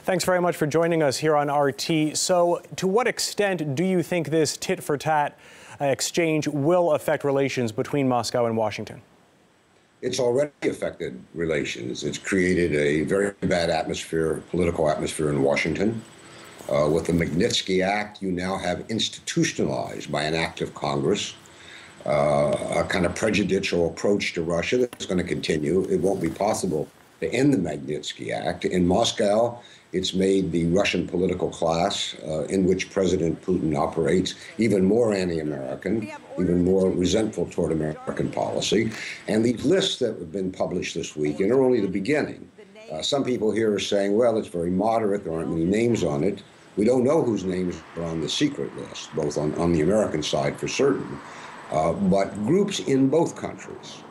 Thanks very much for joining us here on RT. So, to what extent do you think this tit-for-tat exchange will affect relations between Moscow and Washington? It's already affected relations. It's created a very bad atmosphere, political atmosphere in Washington. With the Magnitsky Act, you now have institutionalized by an act of Congress a kind of prejudicial approach to Russia that's going to continue. It won't be possible to end the Magnitsky Act. In Moscow, it's made the Russian political class, in which President Putin operates, even more anti-American, even more resentful toward American policy. And these lists that have been published this week are only the beginning. Some people here are saying, well, it's very moderate, there aren't many names on it. We don't know whose names are on the secret list, both on the American side for certain, but groups in both countries.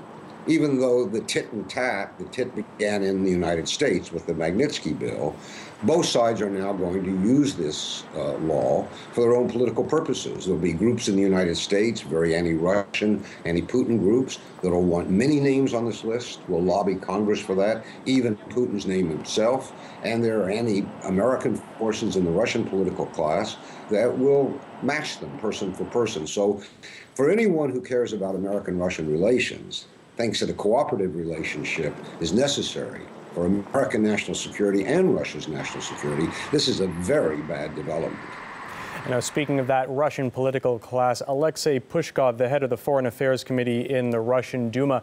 Even though the tit began in the United States with the Magnitsky bill, both sides are now going to use this law for their own political purposes. There'll be groups in the United States, very anti-Russian, anti-Putin groups, that'll want many names on this list, will lobby Congress for that, even Putin's name himself. And there are anti-American forces in the Russian political class that will match them person for person. So for anyone who cares about American-Russian relations, thinks that a cooperative relationship is necessary for American national security and Russia's national security, this is a very bad development. Now, speaking of that Russian political class, Alexei Pushkov, the head of the Foreign Affairs Committee in the Russian Duma,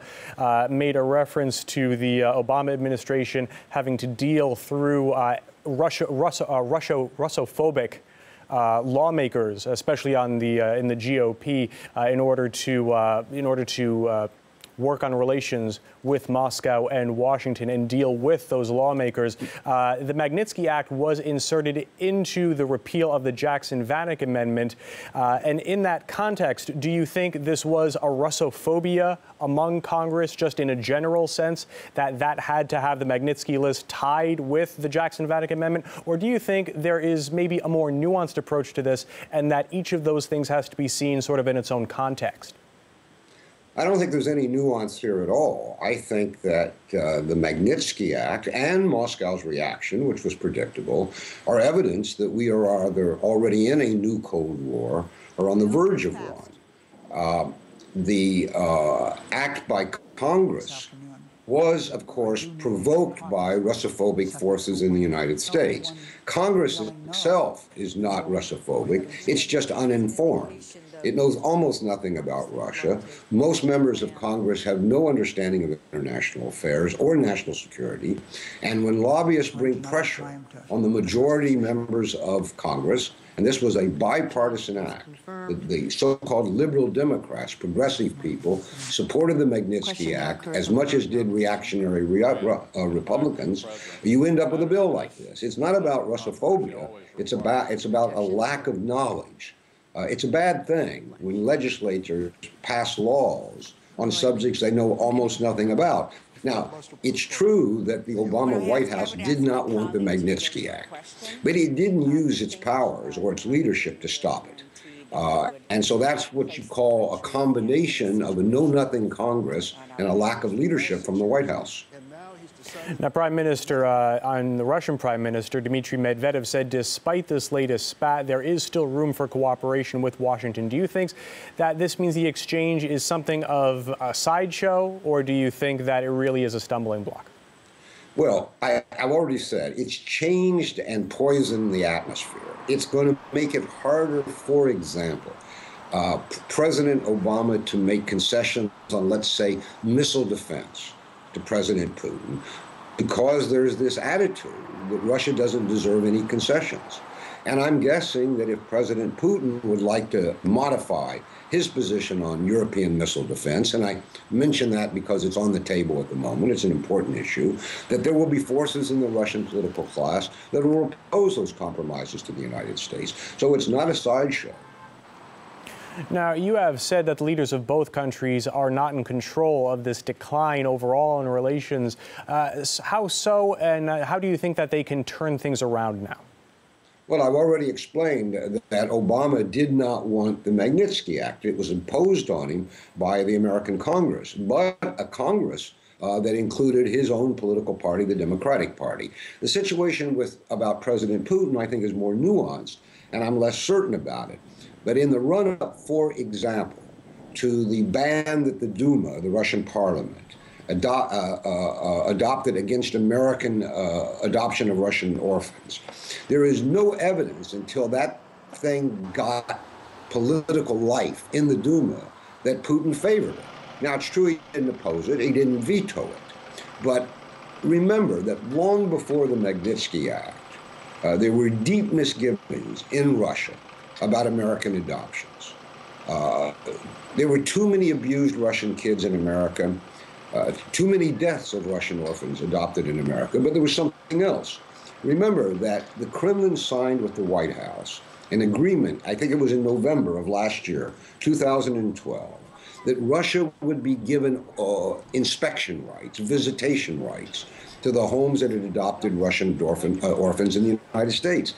made a reference to the Obama administration having to deal through Russophobic lawmakers, especially in the GOP, in order to work on relations with Moscow and Washington and deal with those lawmakers. The Magnitsky Act was inserted into the repeal of the Jackson-Vanik Amendment. And in that context, do you think this was a Russophobia among Congress, just in a general sense, that had to have the Magnitsky list tied with the Jackson-Vanik Amendment? Or do you think there is maybe a more nuanced approach to this and that each of those things has to be seen sort of in its own context? I don't think there's any nuance here at all. I think that the Magnitsky Act and Moscow's reaction, which was predictable, are evidence that we are either already in a new Cold War or on the verge of one. The act by Congress was, of course, provoked by Russophobic forces in the United States. Congress itself is not Russophobic, it's just uninformed. It knows almost nothing about Russia. Most members of Congress have no understanding of international affairs or national security. And when lobbyists bring pressure on the majority members of Congress, and this was a bipartisan act, the so-called liberal Democrats, progressive people, supported the Magnitsky Act as much as did reactionary Republicans, you end up with a bill like this. It's not about Russophobia, it's about a lack of knowledge. It's a bad thing when legislatures pass laws on subjects they know almost nothing about. Now, it's true that the Obama White House did not want the Magnitsky Act, but it didn't use its powers or its leadership to stop it. And so that's what you call a combination of a know-nothing Congress and a lack of leadership from the White House. Now, the Russian Prime Minister, Dmitry Medvedev, said despite this latest spat, there is still room for cooperation with Washington. Do you think that this means the exchange is something of a sideshow, or do you think that it really is a stumbling block? Well, I've already said it's changed and poisoned the atmosphere. It's going to make it harder, for example, President Obama to make concessions on, let's say, missile defense to President Putin, because there's this attitude that Russia doesn't deserve any concessions. And I'm guessing that if President Putin would like to modify his position on European missile defense, and I mention that because it's on the table at the moment, it's an important issue, that there will be forces in the Russian political class that will oppose those compromises to the United States. So it's not a sideshow. Now, you have said that the leaders of both countries are not in control of this decline overall in relations. How so, and how do you think that they can turn things around now? Well, I've already explained that Obama did not want the Magnitsky Act. It was imposed on him by the American Congress. But a Congress that included his own political party, the Democratic Party. The situation about President Putin, I think, is more nuanced, and I'm less certain about it. But in the run-up, for example, to the ban that the Duma, the Russian parliament, adopted against American adoption of Russian orphans, there is no evidence until that thing got political life in the Duma that Putin favored it. Now, it's true he didn't oppose it, he didn't veto it. But remember that long before the Magnitsky Act, there were deep misgivings in Russia about American adoptions. There were too many abused Russian kids in America, too many deaths of Russian orphans adopted in America, but there was something else. Remember that the Kremlin signed with the White House an agreement, I think it was in November of last year, 2012, that Russia would be given inspection rights, visitation rights to the homes that had adopted Russian orphans in the United States.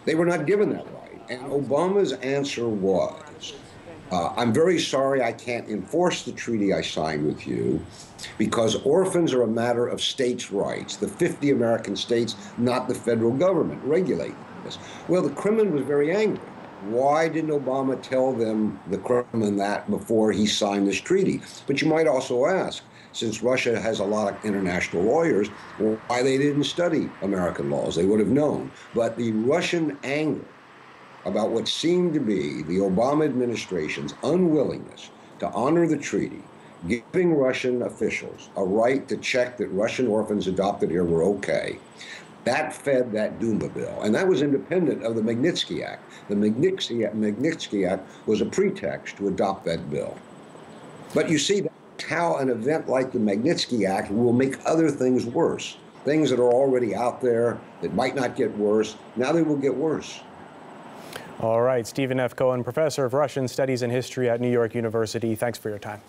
They were not given that right. And Obama's answer was, I'm very sorry I can't enforce the treaty I signed with you because orphans are a matter of states' rights. The 50 American states, not the federal government, regulate this. Well, the Kremlin was very angry. Why didn't Obama tell them, the Kremlin, that before he signed this treaty? But you might also ask, since Russia has a lot of international lawyers, why they didn't study American laws. They would have known. But the Russian anger about what seemed to be the Obama administration's unwillingness to honor the treaty, giving Russian officials a right to check that Russian orphans adopted here were okay, that fed that Duma bill. And that was independent of the Magnitsky Act. The Magnitsky Act was a pretext to adopt that bill. But you see, that's how an event like the Magnitsky Act will make other things worse. Things that are already out there that might not get worse, now they will get worse. All right, Stephen F. Cohen, professor of Russian Studies and History at New York University. Thanks for your time.